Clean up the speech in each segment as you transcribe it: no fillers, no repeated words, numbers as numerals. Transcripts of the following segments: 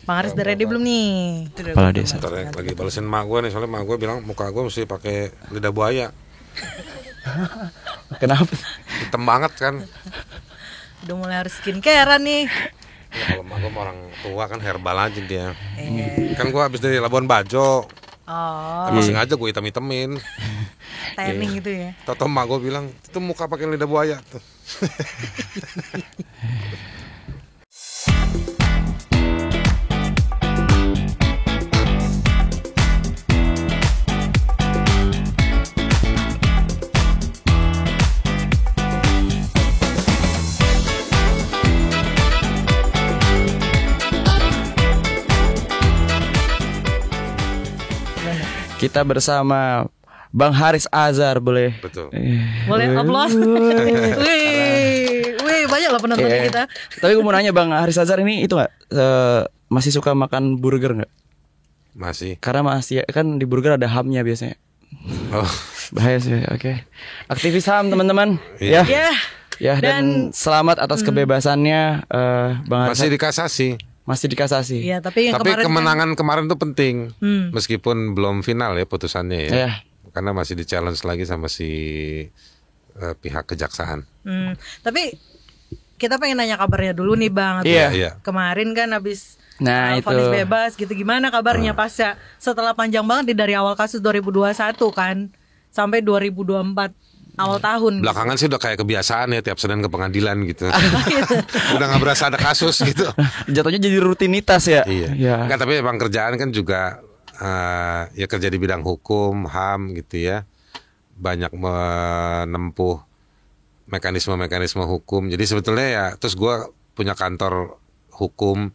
Bang Haris udah ready belum nih? Kepala desa. Bentar ya, lagi balesin mak gue nih, soalnya mak gue bilang muka gue mesti pakai lidah buaya. Kenapa? Hitam banget kan. Udah mulai harus skincare nih. Ya, kalau mak gue orang tua kan herbal aja dia. Kan gue habis dari Labuan Bajo. Oh, Emang sengaja gue hitam-hitamin. tanning gitu ya. Toto mak gue bilang, itu muka pakai lidah buaya tuh. Kita bersama Bang Haris Azhar, boleh? Betul. Boleh upload. Wih, banyak lah penonton kita. Tapi gue mau nanya Bang Haris Azhar ini itu nggak masih suka makan burger nggak? Masih. Karena masih kan di burger ada hamnya biasanya. Oh. Bahaya sih. Oke. Aktivis HAM teman-teman. Iya. Ya dan selamat atas kebebasannya Bang Haris. Masih dikasasi. Masih dikasasi. Iya, tapi yang Tapi kemarin kemenangan kemarin tuh penting. Meskipun belum final ya putusannya ya. Iya. Karena masih di-challenge lagi sama si pihak kejaksaan. Tapi kita pengen nanya kabarnya dulu nih Bang. Iya. Kemarin kan habis Nah, vonis itu. bebas gitu, gimana kabarnya pasca setelah panjang banget nih dari awal kasus 2021 kan sampai 2024 awal tahun. Belakangan sih udah kayak kebiasaan ya, tiap Senin ke pengadilan gitu. Udah gak berasa ada kasus gitu. Jatuhnya jadi rutinitas ya. Iya. Enggak, tapi emang kerjaan kan juga ya kerja di bidang hukum, HAM gitu ya. Banyak menempuh mekanisme-mekanisme hukum. Jadi sebetulnya ya, terus gue punya kantor hukum.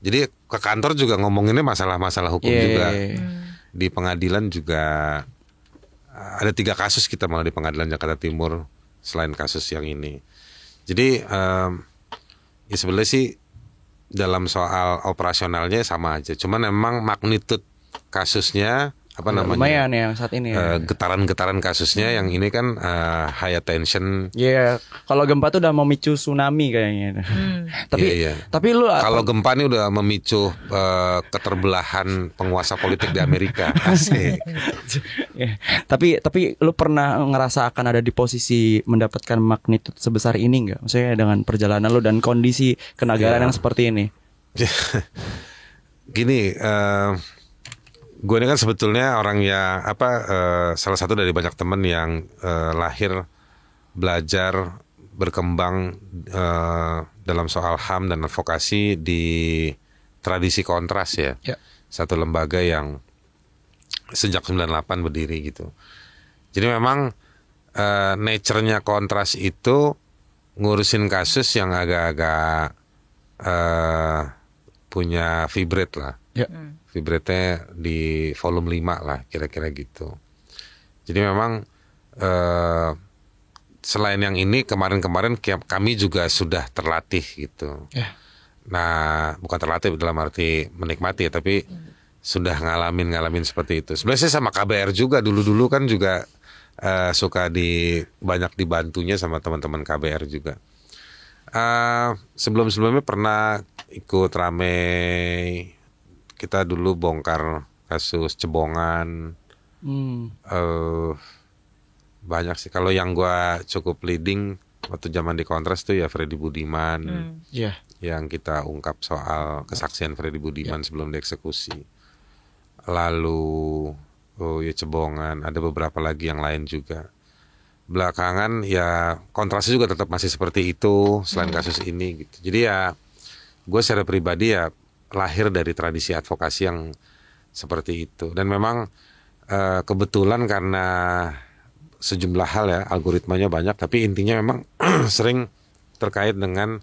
Jadi ke kantor juga ngomonginnya masalah-masalah hukum juga. Di pengadilan juga ada 3 kasus kita malah di pengadilan Jakarta Timur selain kasus yang ini. Jadi ya sebenarnya sih dalam soal operasionalnya sama aja. Cuman memang magnitud kasusnya apa namanya? Lumayan yang saat ini ya. Getaran-getaran kasusnya yang ini kan high attention. Iya, kalau gempa tuh udah memicu tsunami kayaknya. Tapi Iya. tapi lu Kalau gempa ini udah memicu keterbelahan penguasa politik di Amerika. Asik. Ya, tapi lu pernah ngerasa akan ada di posisi mendapatkan magnitud sebesar ini nggak? Maksudnya dengan perjalanan lu dan kondisi kenegaraan yang seperti ini. Gini, gue ini kan sebetulnya orang yang salah satu dari banyak teman yang lahir, belajar, berkembang dalam soal HAM dan advokasi di tradisi Kontras ya. Satu lembaga yang sejak 98 berdiri gitu. Jadi memang nature-nya Kontras itu ngurusin kasus yang agak-agak punya vibrate lah. Vibrate-nya di volume 5 lah kira-kira gitu. Jadi memang selain yang ini kemarin-kemarin kami juga sudah terlatih gitu. Nah bukan terlatih dalam arti menikmati ya, tapi sudah ngalamin seperti itu. Sebenarnya saya sama KBR juga dulu kan juga suka banyak dibantunya sama teman-teman KBR juga. Sebelumnya pernah ikut rame. Kita dulu bongkar kasus cebongan. Banyak sih. Kalau yang gue cukup leading waktu zaman di Kontras tuh ya Freddy Budiman. Yang kita ungkap soal kesaksian Freddy Budiman sebelum dieksekusi. Lalu ya cebongan. Ada beberapa lagi yang lain juga. Belakangan ya Kontrasnya juga tetap masih seperti itu selain kasus ini gitu. Jadi ya gue secara pribadi ya lahir dari tradisi advokasi yang seperti itu. Dan memang kebetulan karena sejumlah hal ya, algoritmanya banyak, tapi intinya memang sering terkait dengan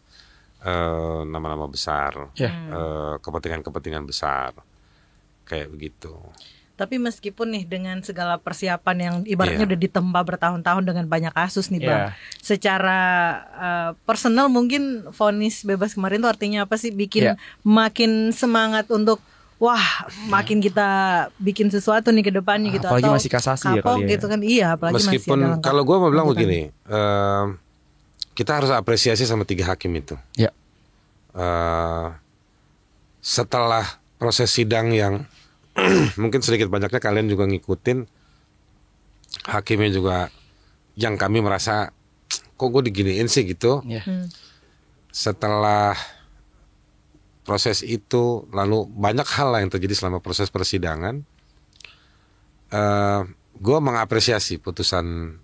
nama-nama besar, kepentingan-kepentingan besar, kayak begitu. Tapi meskipun nih dengan segala persiapan yang ibaratnya udah ditempa bertahun-tahun dengan banyak kasus nih Bang, secara personal mungkin vonis bebas kemarin tuh artinya apa sih? Bikin makin semangat untuk makin kita bikin sesuatu nih ke depannya gitu. Apalagi atau masih kasasi ya kali gitu kan. Iya, apalagi meskipun masih ada kalau gue mau bilang begini, kita harus apresiasi sama 3 hakim itu. setelah proses sidang yang mungkin sedikit banyaknya kalian juga ngikutin, hakimnya juga yang kami merasa kok gue diginiin sih gitu. Setelah proses itu, lalu banyak hal yang terjadi selama proses persidangan. Gue mengapresiasi putusan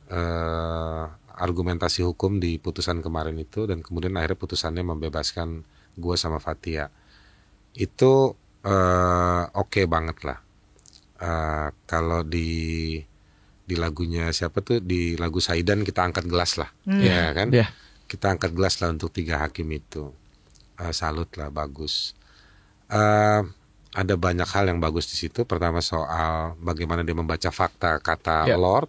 argumentasi hukum di putusan kemarin itu, dan kemudian akhirnya putusannya membebaskan gue sama Fathia. Itu oke banget lah. Kalau di lagunya siapa tuh, di lagu Saidan, kita angkat gelas lah, ya kan? Kita angkat gelas lah untuk 3 hakim itu. Salut lah, bagus. Ada banyak hal yang bagus di situ. Pertama soal bagaimana dia membaca fakta kata Lord.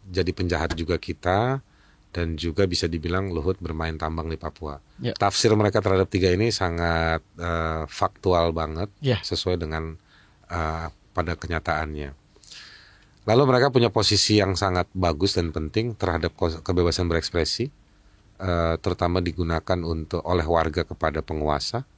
Jadi penjahat juga kita, dan juga bisa dibilang Luhut bermain tambang di Papua. Tafsir mereka terhadap 3 ini sangat faktual banget, sesuai dengan pada kenyataannya. Lalu mereka punya posisi yang sangat bagus dan penting terhadap kebebasan berekspresi, terutama digunakan oleh warga kepada penguasa.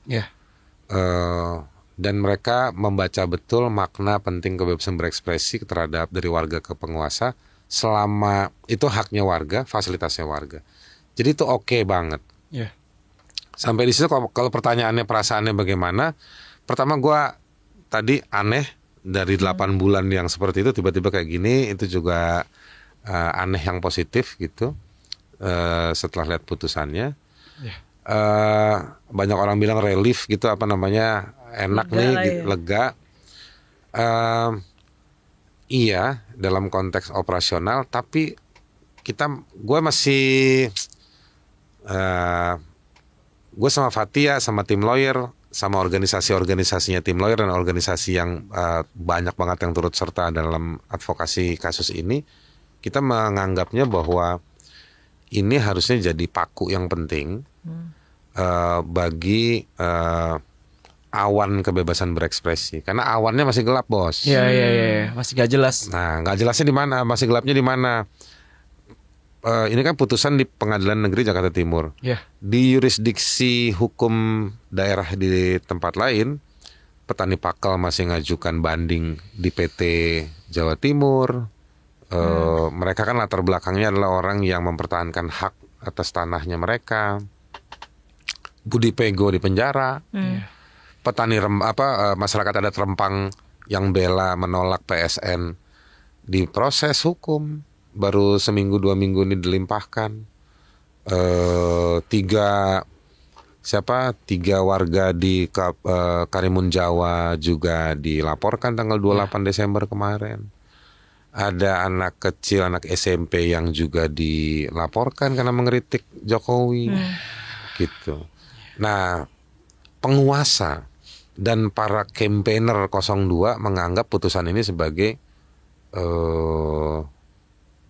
Dan mereka membaca betul makna penting kebebasan berekspresi terhadap dari warga ke penguasa, selama itu haknya warga, fasilitasnya warga. Jadi itu oke banget. Sampai di situ kalau pertanyaannya perasaannya bagaimana? Pertama gue tadi aneh, dari 8 bulan yang seperti itu tiba-tiba kayak gini, itu juga aneh yang positif gitu. Setelah lihat putusannya, banyak orang bilang relief gitu, apa namanya, enak lega nih gitu, lega. Iya, dalam konteks operasional, tapi gue masih, gue sama Fathia, sama tim lawyer, sama organisasi-organisasinya tim lawyer dan organisasi yang banyak banget yang turut serta dalam advokasi kasus ini, kita menganggapnya bahwa ini harusnya jadi paku yang penting bagi awan kebebasan berekspresi, karena awannya masih gelap, bos. Iya, masih gak jelas. Nah, gak jelasnya di mana, masih gelapnya di mana? Ini kan putusan di Pengadilan Negeri Jakarta Timur. Di yurisdiksi hukum daerah di tempat lain, petani pakal masih ngajukan banding di PT Jawa Timur. Mereka kan latar belakangnya adalah orang yang mempertahankan hak atas tanahnya mereka. Budi Pego di penjara. Petani masyarakat adat Rempang yang bela menolak PSN diproses hukum, baru 1-2 minggu ini dilimpahkan. 3 warga di Karimun Jawa juga dilaporkan tanggal 28 Desember kemarin. Ada anak kecil, anak SMP yang juga dilaporkan karena mengkritik Jokowi, gitu. Nah, penguasa dan para campaigner 02 menganggap putusan ini sebagai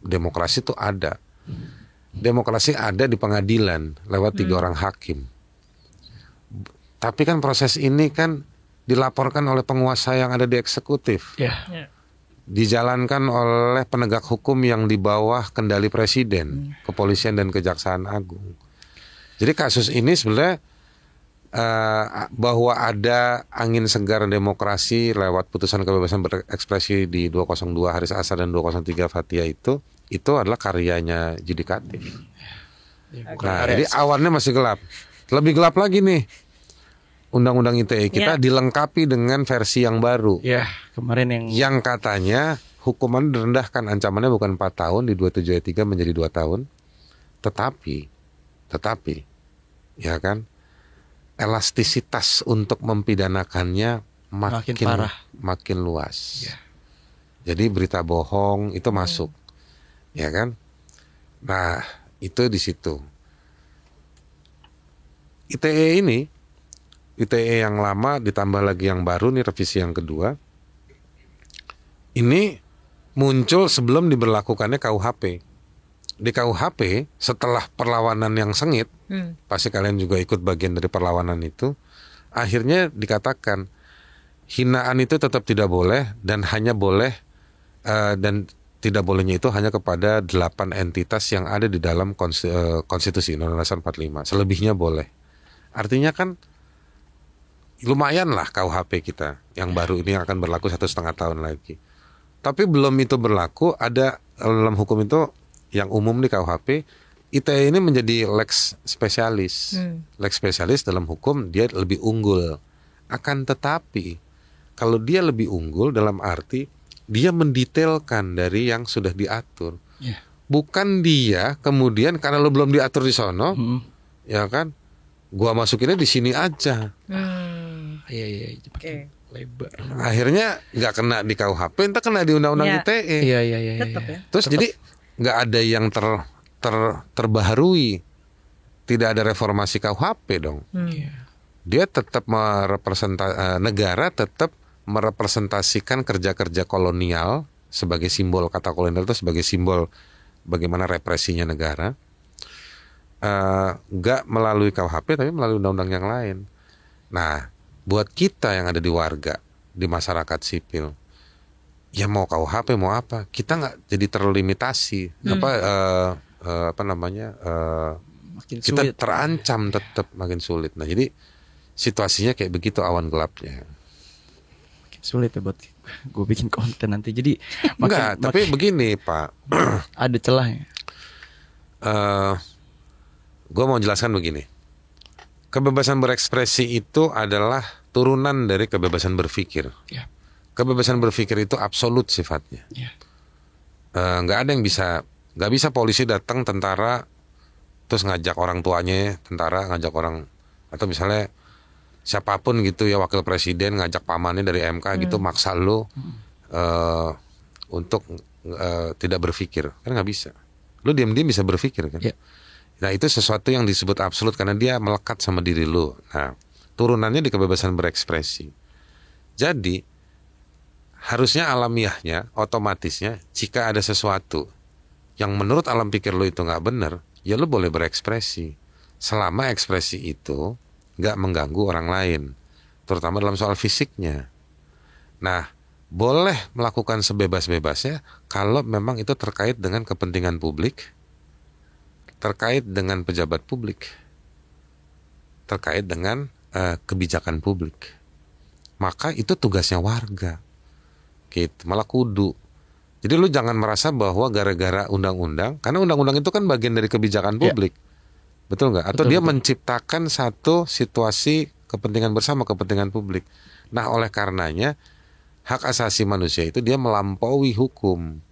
demokrasi itu ada. Demokrasi ada di pengadilan lewat 3 orang hakim. Tapi kan proses ini kan dilaporkan oleh penguasa yang ada di eksekutif. Dijalankan oleh penegak hukum yang di bawah kendali presiden, kepolisian dan kejaksaan agung. Jadi kasus ini sebenarnya bahwa ada angin segar demokrasi lewat putusan kebebasan berekspresi di 202 Haris Azhar dan 203 Fathia itu adalah karyanya judikatif. Nah, jadi awannya masih gelap. Lebih gelap lagi nih. Undang-undang ITE kita dilengkapi dengan versi yang baru. Kemarin yang katanya hukuman direndahkan, ancamannya bukan 4 tahun di 27 ayat 3 menjadi 2 tahun. Tetapi ya kan, elastisitas untuk mempidanakannya makin parah, makin luas. Jadi berita bohong itu masuk, ya kan? Nah, itu di situ. ITE yang lama ditambah lagi yang baru nih, revisi yang kedua. Ini muncul sebelum diberlakukannya KUHP. Di KUHP setelah perlawanan yang sengit, pasti kalian juga ikut bagian dari perlawanan itu, akhirnya dikatakan hinaan itu tetap tidak boleh dan hanya boleh dan tidak bolehnya itu hanya kepada 8 entitas yang ada di dalam konstitusi Undang-Undang Dasar 45. Selebihnya boleh. Artinya kan lumayan lah KUHP kita yang baru ini akan berlaku 1,5 tahun lagi. Tapi belum itu berlaku, ada dalam hukum itu yang umum di KUHP, ITE ini menjadi lex spesialis. Lex spesialis dalam hukum dia lebih unggul. Akan tetapi kalau dia lebih unggul dalam arti dia mendetailkan dari yang sudah diatur. Bukan dia kemudian karena lo belum diatur di sono, ya kan? Gua masukinnya di sini aja. Iya. Lebar. Akhirnya nggak kena di KUHP, entah kena di Undang-Undang ITE. Iya. Tetap ya. Terus jadi nggak ada yang terbaharui, tidak ada reformasi KUHP dong. Dia tetap negara tetap merepresentasikan kerja-kerja kolonial sebagai simbol, kata kolonial itu sebagai simbol bagaimana represinya negara. Nggak melalui KUHP tapi melalui undang-undang yang lain. Nah, buat kita yang ada di warga, di masyarakat sipil, ya mau KUHP mau apa, kita nggak jadi terlimitasi. Makin kita sulit. terancam tetap makin sulit. Nah, jadi situasinya kayak begitu awan gelapnya. Makin sulit ya buat gue bikin konten nanti. Jadi Tapi begini Pak, ada celahnya. gue mau jelaskan begini. Kebebasan berekspresi itu adalah turunan dari kebebasan berpikir. Kebebasan berpikir itu absolut sifatnya. Nggak ada yang nggak bisa polisi datang tentara terus ngajak orang tuanya tentara, ngajak orang atau misalnya siapapun gitu ya, wakil presiden ngajak pamannya dari MK gitu maksa lo untuk tidak berpikir, kan nggak bisa. Lo diam-diam bisa berpikir kan. Nah, itu sesuatu yang disebut absolut karena dia melekat sama diri lo. Nah, turunannya di kebebasan berekspresi. Jadi harusnya alamiahnya, otomatisnya, jika ada sesuatu yang menurut alam pikir lo itu nggak benar, ya lo boleh berekspresi selama ekspresi itu nggak mengganggu orang lain, terutama dalam soal fisiknya. Nah, boleh melakukan sebebas-bebasnya kalau memang itu terkait dengan kepentingan publik, terkait dengan pejabat publik, terkait dengan kebijakan publik. Maka itu tugasnya warga. Gitu, malah kudu. Jadi lu jangan merasa bahwa gara-gara undang-undang, karena undang-undang itu kan bagian dari kebijakan publik. Betul nggak? Atau dia menciptakan satu situasi kepentingan bersama, kepentingan publik. Nah, oleh karenanya hak asasi manusia itu dia melampaui hukum.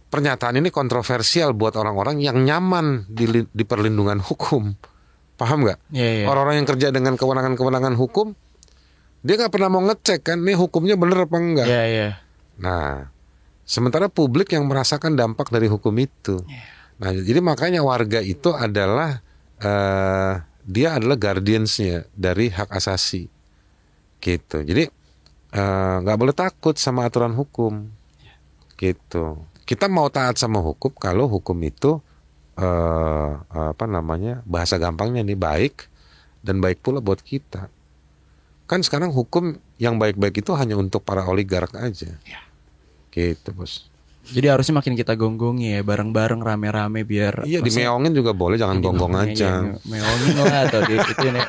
Pernyataan ini kontroversial buat orang-orang yang nyaman di perlindungan hukum. Paham nggak? Orang-orang yang kerja dengan kewenangan-kewenangan hukum, dia nggak pernah mau ngecek kan, nih hukumnya bener apa enggak. Nah, sementara publik yang merasakan dampak dari hukum itu. Nah, jadi makanya warga itu adalah dia adalah guardiansnya dari hak asasi, gitu. Jadi nggak boleh takut sama aturan hukum, gitu. Kita mau taat sama hukum kalau hukum itu bahasa gampangnya nih baik dan baik pula buat kita. Kan sekarang hukum yang baik-baik itu hanya untuk para oligark aja, gitu bos. Jadi harusnya makin kita gonggongi ya, bareng-bareng rame-rame biar. Iya, dimeongin juga boleh, jangan gonggong aja. Meongin lah atau itu nih.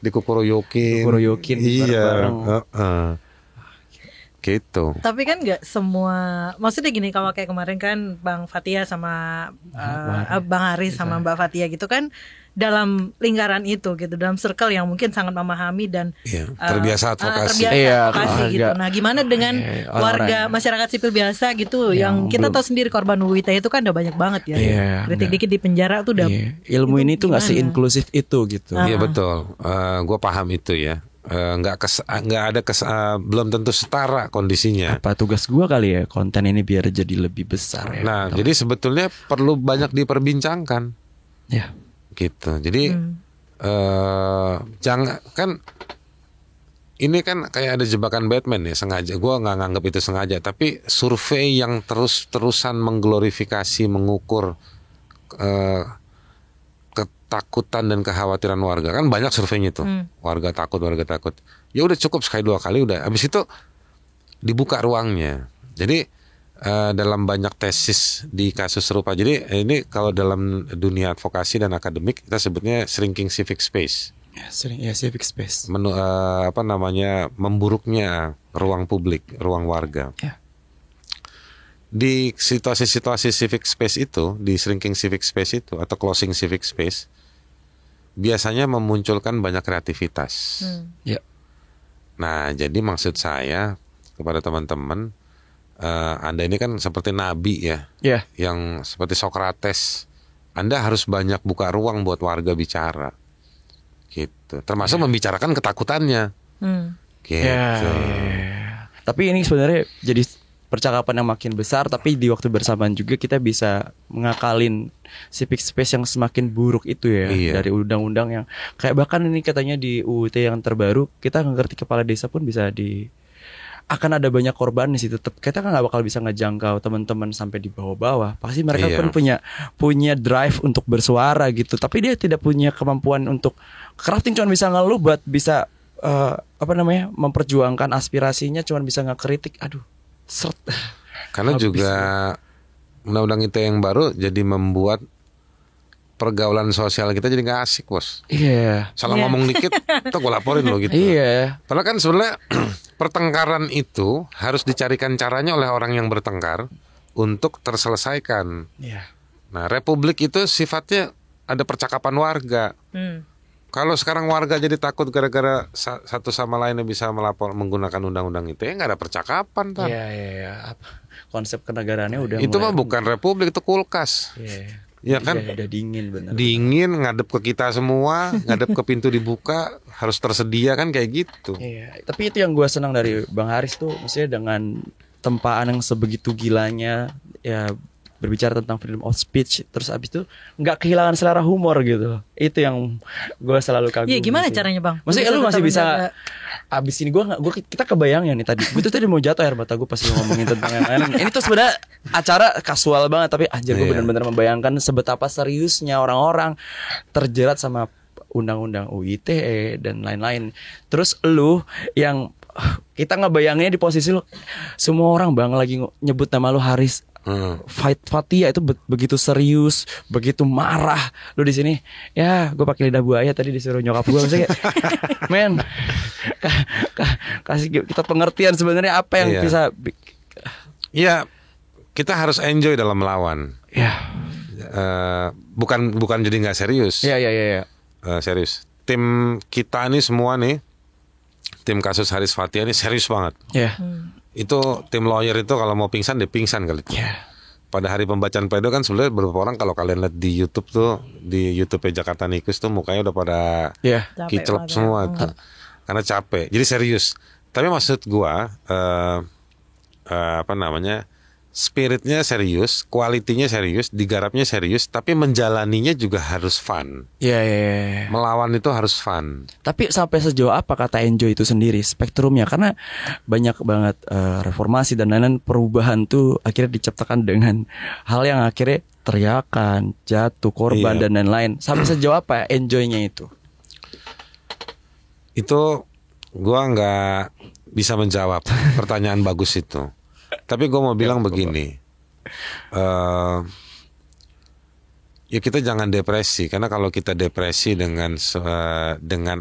Dikukuroyokin. Iya. Gitu. Tapi kan nggak semua, maksudnya gini, kalau kayak kemarin kan Bang Fathia sama Bang Aris sama Mbak Fathia gitu kan dalam lingkaran itu gitu, dalam circle yang mungkin sangat memahami dan terbiasa advokasi. Gitu. Nah, gimana dengan warga masyarakat sipil biasa gitu yang kita tahu sendiri korban UU ITE itu kan udah banyak banget ya. Kritik dikit di penjara tuh udah. Ilmu ini tuh nggak seinklusif itu gitu. Iya betul. Gue paham itu ya. Belum tentu setara kondisinya. Apa tugas gua kali ya konten ini biar jadi lebih besar ya. Nah, jadi sebetulnya perlu banyak diperbincangkan. Ya. Gitu. Jadi jangan kan ini kan kayak ada jebakan Batman ya, sengaja. Gua nggak nganggap itu sengaja, tapi survei yang terus-terusan mengglorifikasi, mengukur ketakutan dan kekhawatiran warga, kan banyak surveinya tuh. Warga takut. Ya udah cukup sekali 2 kali udah. Habis itu dibuka ruangnya. Jadi dalam banyak tesis di kasus serupa. Jadi ini kalau dalam dunia advokasi dan akademik kita sebutnya shrinking civic space. Sering ya, civic space. Memburuknya ruang publik, ruang warga. Ya. Di situasi-situasi civic space itu, di shrinking civic space itu atau closing civic space, biasanya memunculkan banyak kreativitas. Ya. Nah, jadi maksud saya kepada teman-teman, Anda ini kan seperti nabi ya, yang seperti Socrates. Anda harus banyak buka ruang buat warga bicara. Gitu. Termasuk membicarakan ketakutannya. Gitu. Ya. Tapi ini sebenarnya jadi percakapan yang makin besar, tapi di waktu bersamaan juga kita bisa mengakalin civic space yang semakin buruk itu ya. Iya. Dari undang-undang yang kayak bahkan ini katanya di UUT yang terbaru, kita ngerti kepala desa pun bisa akan ada banyak korban di situ. Kita kan nggak bakal bisa ngejangkau teman-teman sampai di bawah-bawah. Pasti mereka pun punya drive untuk bersuara gitu. Tapi dia tidak punya kemampuan untuk crafting, cuma bisa ngeluh buat bisa memperjuangkan aspirasinya, cuma bisa ngekritik. Aduh, seret. Karena habis juga undang-undang ITE yang baru jadi membuat pergaulan sosial kita jadi nggak asik, bos. Iya. Salah ngomong dikit, tuh gue laporin lo gitu. Iya. Padahal kan sebenarnya pertengkaran itu harus dicarikan caranya oleh orang yang bertengkar untuk terselesaikan. Iya. Nah, republik itu sifatnya ada percakapan warga. Kalau sekarang warga jadi takut gara-gara satu sama lainnya bisa melapor menggunakan undang-undang itu, ya nggak ada percakapan, kan? Iya. Konsep kenegaraannya udah. Itu mah bukan republik, itu kulkas. Iya. Ya kan? Udah dingin benar. Dingin, ngadep ke kita semua, ngadep ke pintu dibuka, harus tersedia kan kayak gitu. Iya, tapi itu yang gue senang dari Bang Haris tuh, maksudnya dengan tempaan yang sebegitu gilanya, ya berbicara tentang freedom of speech, terus abis itu nggak kehilangan selera humor gitu. Itu yang gue selalu kagum. Iya, gimana caranya, Bang? Maksudnya lu masih bisa abis ini kita kebayang ya nih tadi. Gue tuh tadi mau jatuh air mata gue pas ngomongin tentang yang lain. Ini tuh sebenarnya acara kasual banget, tapi anjir gue benar-benar membayangkan sebetapa seriusnya orang-orang terjerat sama undang-undang UITE dan lain-lain. Terus lu yang kita ngebayanginnya di posisi lu, semua orang Bang lagi nyebut nama lu Haris. Fathia itu begitu serius, begitu marah. Lu di sini, ya gue pakai lidah buaya tadi disuruh nyokap gue, maksudnya men, kasih kita pengertian sebenarnya apa yang bisa. Iya, kita harus enjoy dalam melawan. Ya. Bukan jadi nggak serius. Iya. Serius. Tim kita nih semua nih, tim kasus Haris Fathia ini serius banget. Iya. Itu tim lawyer itu kalau mau pingsan dia pingsan kali itu. Yeah. Pada hari pembacaan pledoi kan sebenarnya beberapa orang kalau kalian lihat di YouTube tuh, di YouTube Jakarta Nikus tuh mukanya udah pada kiclep semua tuh. Karena capek. Jadi serius. Tapi maksud gua spiritnya serius, kualitinya serius, digarapnya serius, tapi menjalaninya juga harus fun. Iya. Melawan itu harus fun. Tapi sampai sejauh apa kata enjoy itu sendiri spektrumnya? Karena banyak banget reformasi dan lain-lain, perubahan tuh akhirnya diciptakan dengan hal yang akhirnya teriakan, jatuh, korban dan lain-lain. Sampai sejauh apa enjoynya itu? Itu gua nggak bisa menjawab pertanyaan bagus itu. Tapi gue mau bilang begini, ya kita jangan depresi, karena kalau kita depresi dengan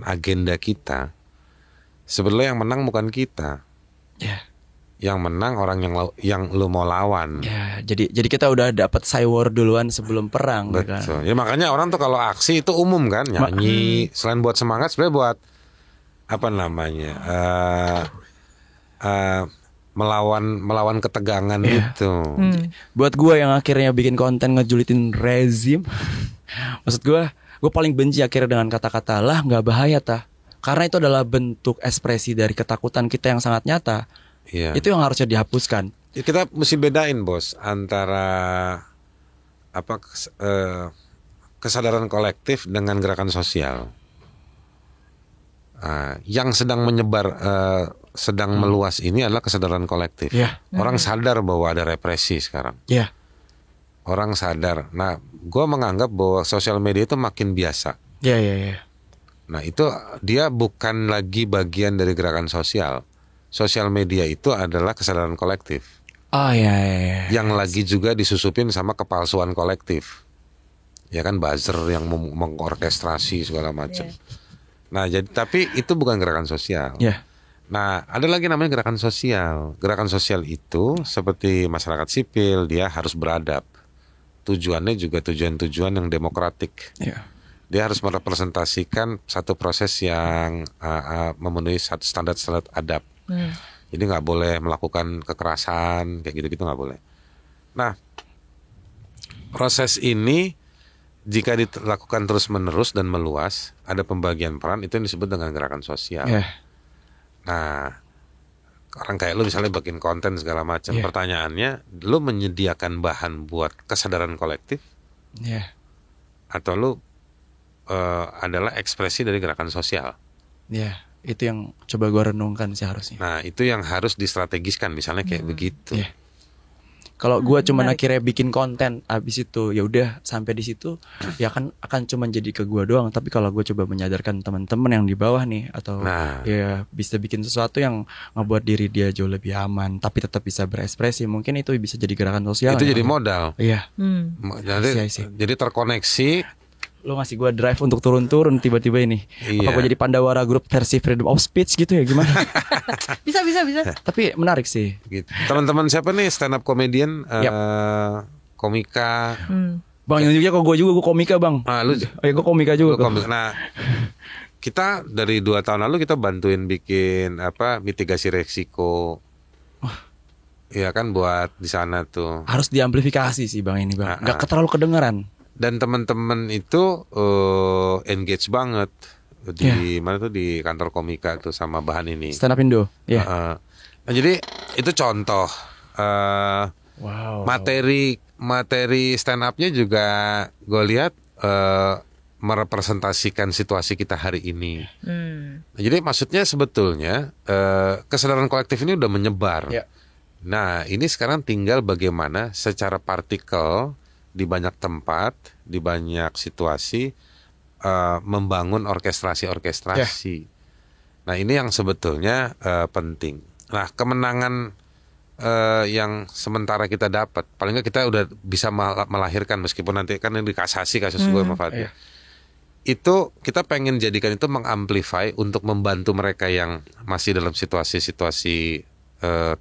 agenda kita, sebenarnya yang menang bukan kita, yang menang orang yang lu mau lawan. Ya, jadi kita udah dapat cywar duluan sebelum perang. Betul. Kan? Ya makanya orang tuh kalau aksi itu umum kan, nyanyi, selain buat semangat, sebenarnya buat melawan ketegangan itu. Buat gue yang akhirnya bikin konten ngejulitin rezim, maksud gue paling benci akhirnya dengan kata-kata lah nggak bahaya karena itu adalah bentuk ekspresi dari ketakutan kita yang sangat nyata. Itu yang harusnya dihapuskan. Kita mesti bedain bos antara kesadaran kolektif dengan gerakan sosial. Yang sedang menyebar, sedang meluas ini adalah kesadaran kolektif. Orang sadar bahwa ada represi sekarang. Orang sadar. Nah, gue menganggap bahwa sosial media itu makin biasa. Nah, itu dia bukan lagi bagian dari gerakan sosial. Sosial media itu adalah kesadaran kolektif. Yang lagi juga disusupin sama kepalsuan kolektif. Ya kan, buzzer yang mengorkestrasi segala macam. Nah, jadi tapi itu bukan gerakan sosial. Ya. Nah, ada lagi namanya gerakan sosial. Gerakan sosial itu seperti masyarakat sipil, dia harus beradab. Tujuannya juga tujuan-tujuan yang demokratik. Ya. Dia harus merepresentasikan satu proses yang memenuhi standar-standar adab. Jadi nggak boleh melakukan kekerasan kayak gitu-gitu, nggak boleh. Nah, proses ini jika dilakukan terus-menerus dan meluas, ada pembagian peran, itu yang disebut dengan gerakan sosial. Yeah. Nah, orang kayak lu misalnya bikin konten segala macam, pertanyaannya, lu menyediakan bahan buat kesadaran kolektif, atau lu adalah ekspresi dari gerakan sosial? Itu yang coba gue renungkan sih harusnya. Nah, itu yang harus distrategiskan, misalnya kayak begitu. Kalau gue cuma akhirnya bikin konten, abis itu ya udah sampai di situ, ya kan akan cuma jadi ke gue doang. Tapi kalau gue coba menyadarkan teman-teman yang di bawah nih, atau ya bisa bikin sesuatu yang ngebuat diri dia jauh lebih aman, tapi tetap bisa berekspresi, mungkin itu bisa jadi gerakan sosial. Itu jadi modal. Iya. Jadi terkoneksi. Lo ngasih gue drive untuk turun-turun tiba-tiba ini. Apa gue jadi Pandawara Group versi freedom of speech gitu ya, gimana? Bisa. Tapi menarik sih. Gitu. Teman-teman siapa nih stand up comedian, komika? Bang yang juga gue komika bang. Lu? Gue komika juga. Nah, kita dari 2 tahun lalu kita bantuin bikin mitigasi resiko. Iya kan, buat di sana tuh. Harus diamplifikasi sih bang ini bang. Gak terlalu kedengeran. Dan teman-teman itu engage banget di mana tuh, di kantor komika tuh sama bahan ini. Stand up Indo. Nah, jadi itu contoh materi stand up-nya juga gue lihat merepresentasikan situasi kita hari ini. Nah, jadi maksudnya sebetulnya kesadaran kolektif ini udah menyebar. Nah, ini sekarang tinggal bagaimana secara partikel di banyak tempat, di banyak situasi, membangun orkestrasi. Nah, ini yang sebetulnya penting. Nah, kemenangan yang sementara kita dapat, paling nggak kita udah bisa melahirkan, meskipun nanti kan ini dikasasi kasus gue sama Fatih. Itu kita pengen jadikan itu mengamplify untuk membantu mereka yang masih dalam situasi-situasi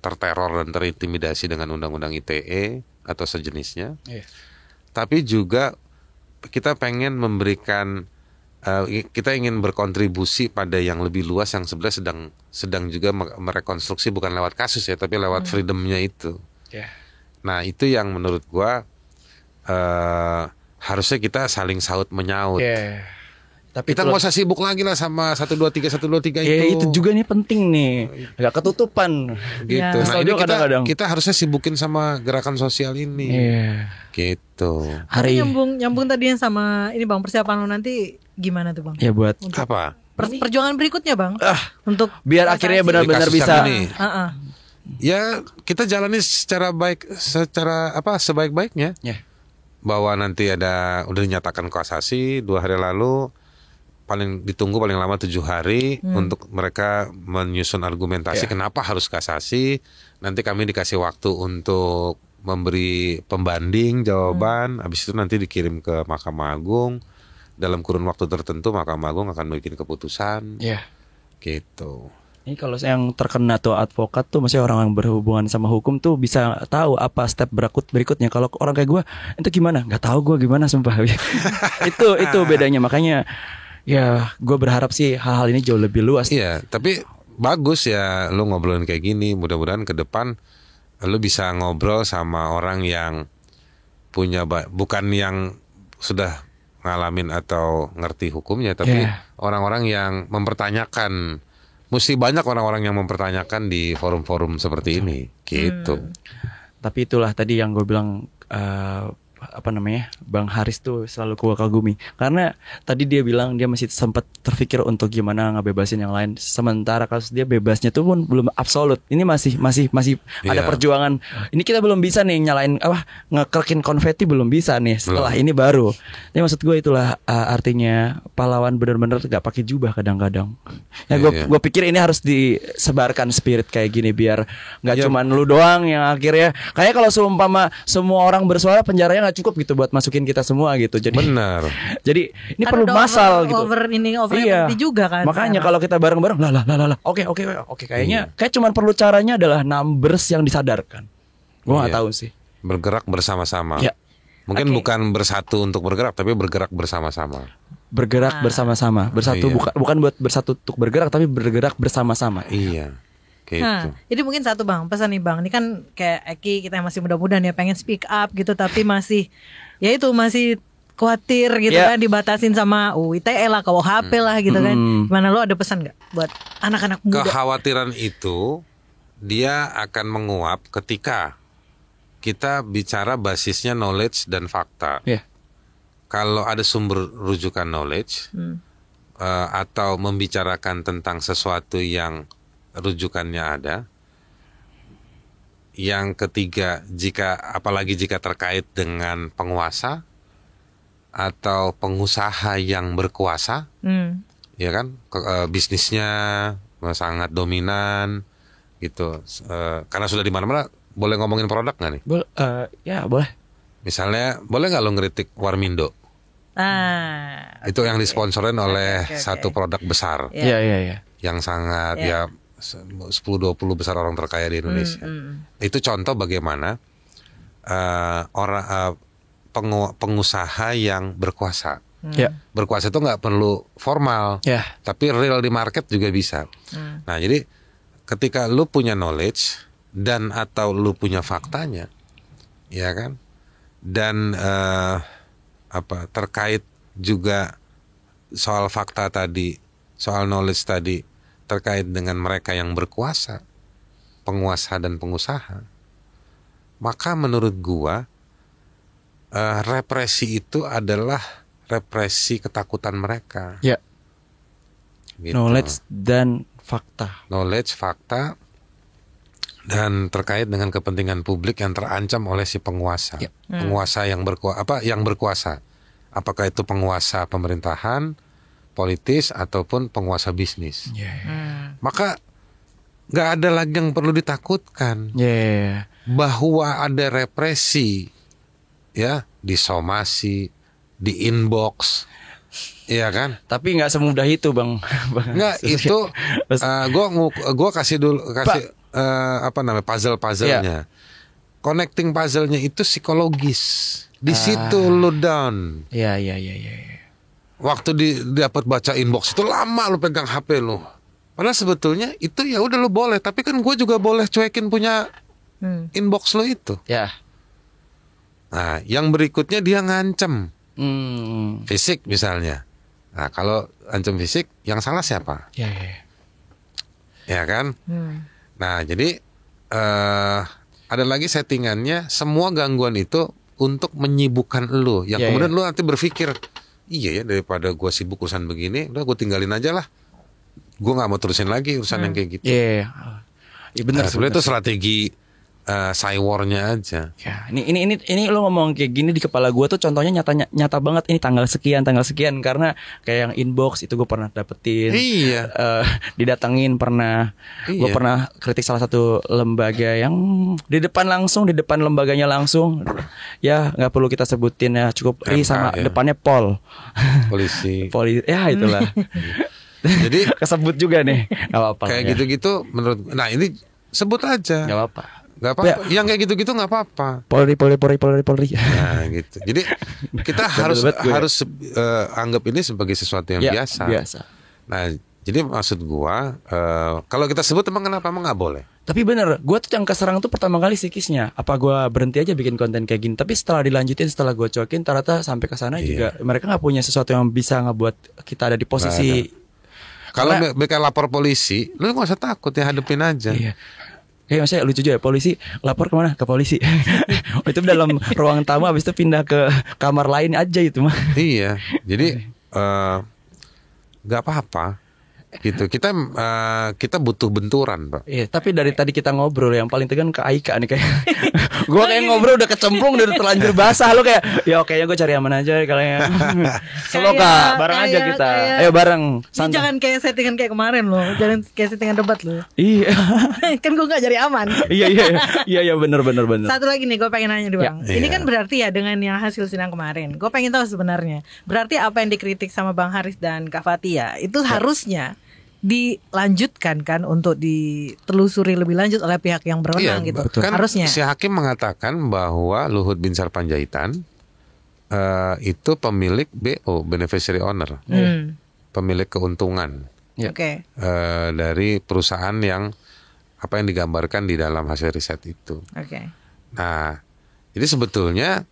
terteror dan terintimidasi dengan undang-undang ITE atau sejenisnya. Tapi juga kita pengen memberikan, kita ingin berkontribusi pada yang lebih luas yang sebenarnya sedang juga merekonstruksi, bukan lewat kasus ya, tapi lewat freedomnya itu. Nah, itu yang menurut gua harusnya kita saling saut menyaut. Tapi kita nggak usah sibuk lagi lah sama 123 itu. Itu juga nih penting nih, nggak ketutupan gitu. Nah, ini kita harusnya sibukin sama gerakan sosial ini. Gitu. Hari nyambung tadi yang sama ini bang, persiapan lo nanti gimana tuh bang? Ya buat apa? Perjuangan berikutnya bang. Untuk biar akhirnya benar-benar bisa. Ya kita jalani secara baik, sebaik-baiknya. Bahwa nanti udah dinyatakan kasasi 2 hari lalu. Ditunggu paling lama 7 hari untuk mereka menyusun argumentasi kenapa harus kasasi. Nanti kami dikasih waktu untuk memberi pembanding jawaban. Habis itu nanti dikirim ke Mahkamah Agung. Dalam kurun waktu tertentu Mahkamah Agung akan bikin keputusan. Gitu. Ini kalau yang terkena tuh advokat tuh, maksudnya orang yang berhubungan sama hukum tuh bisa tahu apa step berikutnya. Kalau orang kayak gue itu gimana? Gak tahu gue gimana sumpah. Itu bedanya, makanya. Ya, gue berharap sih hal-hal ini jauh lebih luas. Iya, tapi bagus ya lu ngobrolin kayak gini. Mudah-mudahan ke depan lu bisa ngobrol sama orang yang punya, bukan yang sudah ngalamin atau ngerti hukumnya, tapi orang-orang yang mempertanyakan. Mesti banyak orang-orang yang mempertanyakan di forum-forum seperti ini, gitu. Tapi itulah tadi yang gue bilang, Bang Haris tuh selalu gue kagumi, karena tadi dia bilang dia masih sempat terpikir untuk gimana ngebebasin yang lain, sementara kasus dia bebasnya tuh pun belum absolut. Ini masih ada perjuangan. Ini kita belum bisa nih nyalain ngekerkin konfeti, belum bisa nih. Setelah ini baru. Ini maksud gue itulah artinya pahlawan benar-benar gak pakai jubah kadang-kadang. Ya gue pikir ini harus disebarkan spirit kayak gini biar nggak cuman lu doang yang akhirnya kayak kalau seumpama semua orang bersuara penjaranya nggak nggak cukup gitu buat masukin kita semua gitu. Jadi benar. Jadi ini Kan perlu udah masal gitu. over Iya. juga kan. Makanya kalau kita bareng-bareng lah. Oke kayaknya kayak cuman perlu caranya adalah numbers yang disadarkan. Gua nggak tahu sih. Bergerak bersama-sama. Ya. Mungkin bukan bersatu untuk bergerak, tapi bergerak bersama-sama. Bergerak bersama-sama. Bersatu bukan buat bersatu untuk bergerak, tapi bergerak bersama-sama. Iya. Gitu. Nah, jadi mungkin satu Bang, pesan nih Bang. Ini kan kayak Eki, kita yang masih muda-muda nih, pengen speak up gitu, tapi masih masih khawatir gitu kan, dibatasin sama ITE lah, KUHP lah gitu kan. Gimana, lo ada pesan nggak buat anak-anak muda? Kekhawatiran itu dia akan menguap ketika kita bicara basisnya knowledge dan fakta. Kalau ada sumber rujukan knowledge atau membicarakan tentang sesuatu yang rujukannya ada. Yang ketiga, apalagi jika terkait dengan penguasa atau pengusaha yang berkuasa, ya kan, bisnisnya sangat dominan gitu. Karena sudah di mana-mana, boleh ngomongin produk nggak nih? Ya boleh. Misalnya, boleh nggak lo ngeritik Warmindo? Itu yang disponsorin oleh satu produk besar. Iya. Yang sangat 10-20 besar orang terkaya di Indonesia. Itu contoh bagaimana pengusaha yang berkuasa. Berkuasa itu nggak perlu formal, tapi real di market juga bisa. Nah, jadi ketika lu punya knowledge dan atau lu punya faktanya, ya kan, dan terkait juga soal fakta tadi, soal knowledge tadi, terkait dengan mereka yang berkuasa, penguasa dan pengusaha, maka menurut gua represi itu adalah represi ketakutan mereka. Ya. Gitu. Knowledge dan fakta. Knowledge, fakta, dan terkait dengan kepentingan publik yang terancam oleh si penguasa. Penguasa yang berkuasa. Apakah itu penguasa pemerintahan, politis ataupun penguasa bisnis. Maka nggak ada lagi yang perlu ditakutkan. Bahwa ada represi, disomasi, di inbox, iya kan? Tapi nggak semudah itu, Bang. Nggak, itu gua kasih puzzle-puzzlenya. Connecting puzzle-nya itu psikologis. Di situ lu down. Iya. Waktu dapat baca inbox itu lama lu pegang HP lu. Padahal sebetulnya itu ya udah lu boleh, tapi kan gue juga boleh cuekin punya inbox lu itu. Nah, yang berikutnya dia ngancem. Fisik misalnya. Nah, kalau ancam fisik, yang salah siapa? Ya kan? Nah, jadi ada lagi settingannya, semua gangguan itu untuk menyibukkan lu. Yang kemudian lu nanti berpikir, iya ya, daripada gue sibuk urusan begini, udah gue tinggalin aja lah. Gue gak mau terusin lagi urusan yang kayak gitu. Benar. Sebenarnya itu strategi cywarnya aja. Ini lo ngomong kayak gini di kepala gue tuh contohnya nyata banget. Ini tanggal sekian karena kayak yang inbox itu gue pernah dapetin. Didatengin pernah. Gue pernah kritik salah satu lembaga yang di depan lembaganya langsung. Ya nggak perlu kita sebutin ya, cukup sama depannya polisi. Ya itulah. Jadi kesebut juga nih. Gak apa-apa. Kayak gitu-gitu menurut. Nah ini sebut aja. Gak apa-apa. Gak apa-apa. Yang kayak gitu-gitu gak apa-apa. Polri. Nah gitu. Jadi kita harus anggap ini sebagai sesuatu yang biasa. Nah jadi maksud gua, kalau kita sebut emang kenapa emang gak boleh? Tapi bener, gua tuh yang keserang tuh pertama kali psikisnya. Apa gua berhenti aja bikin konten kayak gini? Tapi setelah dilanjutin, setelah gua cokin, ternyata sampai ke sana juga mereka gak punya sesuatu yang bisa ngebuat kita ada di posisi. Kalau mereka lapor polisi, lu gak usah takut ya, hadepin aja. Kayak maksudnya lucu juga, polisi lapor kemana? Ke polisi. Itu dalam ruang tamu, habis itu pindah ke kamar lain aja itu mah. Iya, jadi gak apa-apa. Gitu. Kita butuh benturan, Pak. Iya, tapi dari tadi kita ngobrol yang paling tegang ke Aika nih kayak. Gue kayak ngobrol udah kecemplung udah terlanjur basah lo kayak. Ya oke ya gue cari aman aja kalian. Selo Kak, bareng aja kita. Ayo bareng. Ini jangan kayak settingan kayak kemarin loh. Jangan kayak settingan debat loh. Iya. Kan gue gak cari aman. Iya bener. Satu lagi nih gue pengen nanya nih Bang. Ini kan berarti ya dengan yang hasil sidang kemarin. Gue pengen tahu sebenarnya. Berarti apa yang dikritik sama Bang Haris dan Kak Fathia itu harusnya dilanjutkan kan untuk ditelusuri lebih lanjut oleh pihak yang berwenang gitu. Kan harusnya. Si hakim mengatakan bahwa Luhut Binsar Panjaitan itu pemilik BO, beneficiary owner, pemilik keuntungan dari perusahaan yang apa yang digambarkan di dalam hasil riset itu. Nah, jadi sebetulnya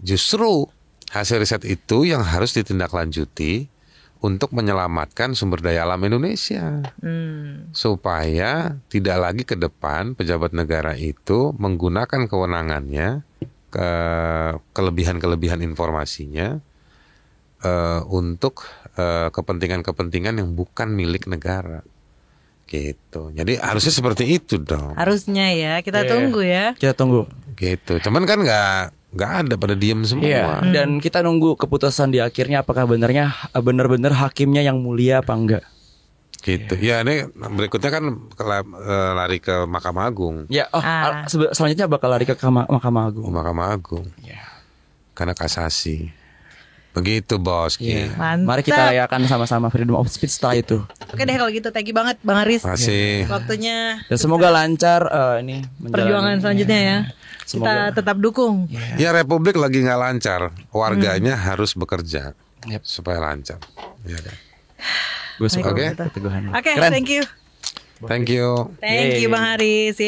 justru hasil riset itu yang harus ditindaklanjuti untuk menyelamatkan sumber daya alam Indonesia, supaya tidak lagi ke depan pejabat negara itu menggunakan kewenangannya, kelebihan informasinya untuk kepentingan-kepentingan yang bukan milik negara, gitu. Jadi harusnya seperti itu dong. Harusnya ya, kita tunggu ya. Kita tunggu. Gitu. Cuman kan nggak ada, pada diem semua. Iya. Dan kita nunggu keputusan di akhirnya apakah benar-benar hakimnya yang mulia apa enggak. Gitu. Ya ini berikutnya kan lari ke Mahkamah Agung. Ya, selanjutnya bakal lari ke Mahkamah Agung. Mahkamah Agung. Ya. Karena kasasi. Begitu bos. Mari kita rayakan sama-sama freedom of speech setelah itu. Oke deh kalau gitu, thank you banget Bang Haris. Makasih. Waktunya. Dan semoga lancar ini perjuangan selanjutnya ya. Semoga. Kita tetap dukung. Ya Republik lagi nggak lancar, warganya harus bekerja supaya lancar. Ya, gue suka. Oke, thank you. Thank you. Thank you Bang Haris.